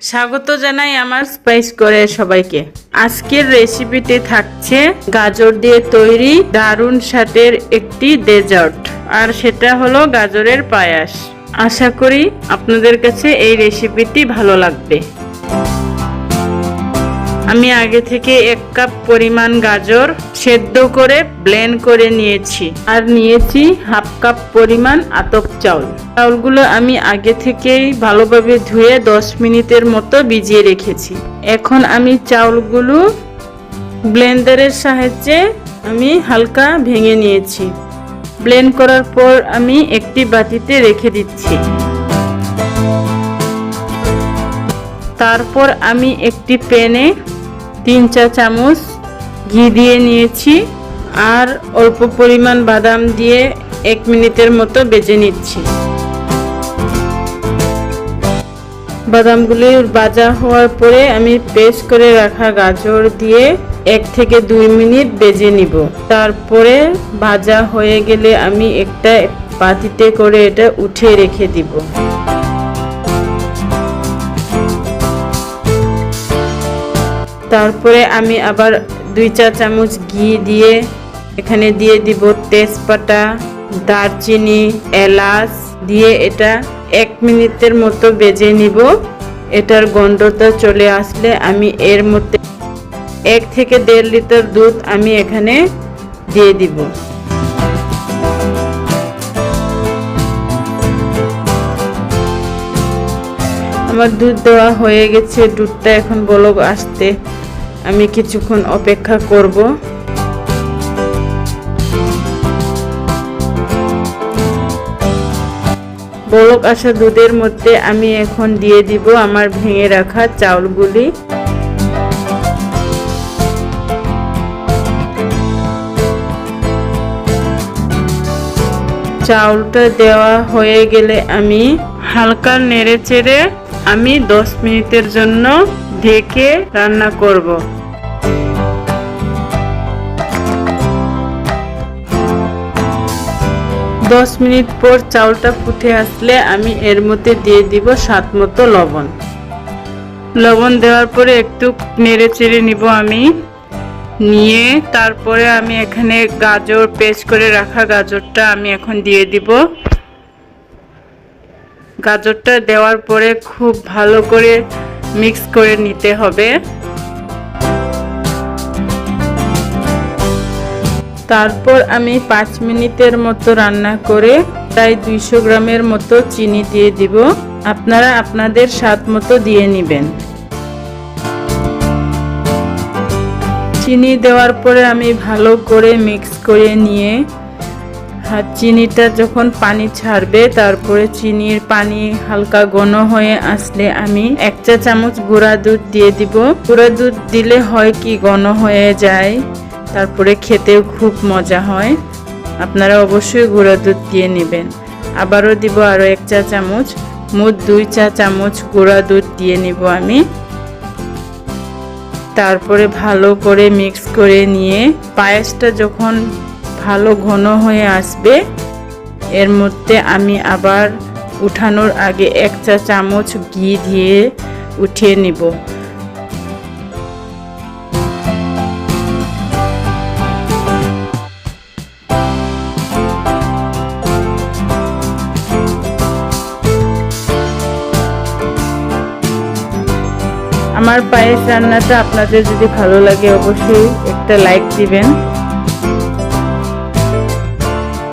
স্বাগত জানাই আমার স্পাইস করে সবাইকে। আজকের রেসিপিতে থাকছে গাজর দিয়ে তৈরি দারুণ স্বাদের একটি ডেজার্ট, আর সেটা হলো গাজরের পায়েস। আশা করি আপনাদের কাছে এই রেসিপিটি ভালো লাগবে। আমি আগে থেকে 1 কাপ পরিমাণ গাজর সেদ্ধ করে ব্লেন্ড করে নিয়েছি, আর নিয়েছি 1/2 কাপ পরিমাণ আতপ চাউল। চাউলগুলো আমি আগে থেকেই ভালোভাবে ধুয়ে 10 মিনিটের মতো ভিজিয়ে রেখেছি। এখন আমি চাউলগুলো ব্লেন্ডারের সাহায্যে আমি হালকা ভেঙে নিয়েছি। ব্লেন্ড করার পর আমি একটি বাটিতে রেখে দিচ্ছি। তারপর আমি একটি প্যানে 3 চা চামচ ঘি দিয়ে নিয়েছি, আর অল্প পরিমাণ বাদাম দিয়ে 1 মিনিটের মতো ভেজে নিচ্ছি। বাদামগুলি ভাজা হওয়ার পরে আমি পেস্ট করে রাখা গাজর দিয়ে 1 থেকে 2 মিনিট ভেজে নিব। তারপরে ভাজা হয়ে গেলে আমি একটা বাটিতে করে এটা উঠিয়ে রেখে দিব। তারপরে আমি আবার 2 চা চামচ ঘি দিয়ে এখানে দিয়ে দিব তেজপাতা, দারচিনি, এলাচ দিয়ে এটা 1 মিনিটের মতো ভেজে নিব। এটার গন্ধটা চলে আসলে আমি এর মধ্যে 1 থেকে 1.5 লিটার দুধ আমি এখানে দিয়ে দিব। আমার দুধ দেওয়া হয়ে গেছে। দুধটা এখন বলক আসতে আমি কিছুক্ষণ অপেক্ষা করব। বলক আসা দুধের মধ্যে আমি এখন দিয়ে দিব আমার ভেঙে রাখা চাউলগুলি। চাউলটা দেওয়া হয়ে গেলে আমি হালকা নেড়ে চেড়ে আমি 10 মিনিটের জন্য ঢেকে রান্না করব। 10 মিনিট পর চাউলটা ফুটে আসলে আমি এর মধ্যে দিয়ে দিব স্বাদ মতো লবণ। লবণ দেওয়ার পরে একটু নেড়ে চেড়ে নিব আমি। নিয়ে তারপরে আমি এখানে গাজর পেস্ট করে রাখা গাজরটা আমি এখন দিয়ে দিব। গাজরটা দেওয়ার পরে খুব ভালো করে মিক্স করে নিতে হবে। তারপর আমি 5 মিনিটের মতো রান্না করে প্রায় 200 গ্রামের মতো চিনি দিয়ে দিব। আপনারা আপনাদের স্বাদ মতো দিয়ে নেবেন। চিনি দেওয়ার পরে আমি ভালো করে মিক্স করে নিয়ে চিনিটা যখন পানি ছাড়বে, তারপরে চিনির পানি হালকা ঘন হয়ে আসলে আমি 1 চা চামচ গুঁড়া দুধ দিয়ে দিব। গুঁড়া দুধ দিলে হয় কি ঘন হয়ে যায়, তারপরে খেতেও খুব মজা হয়। আপনারা অবশ্যই গুঁড়া দুধ দিয়ে নেবেন। আবারও দিব আরও 1 চা চামচ, মোট 2 চা চামচ গুঁড়া দুধ দিয়ে নিব আমি। তারপরে ভালো করে মিক্স করে নিয়ে পায়েসটা যখন ভালো ঘন হয়ে আসবে, এর মধ্যে আমি আবার উঠানোর আগে 1 চা চামচ ঘি দিয়ে উঠিয়ে নিব। আমার পায়েস রান্নাটা আপনাদের যদি ভালো লাগে অবশ্যই একটা লাইক দিবেন।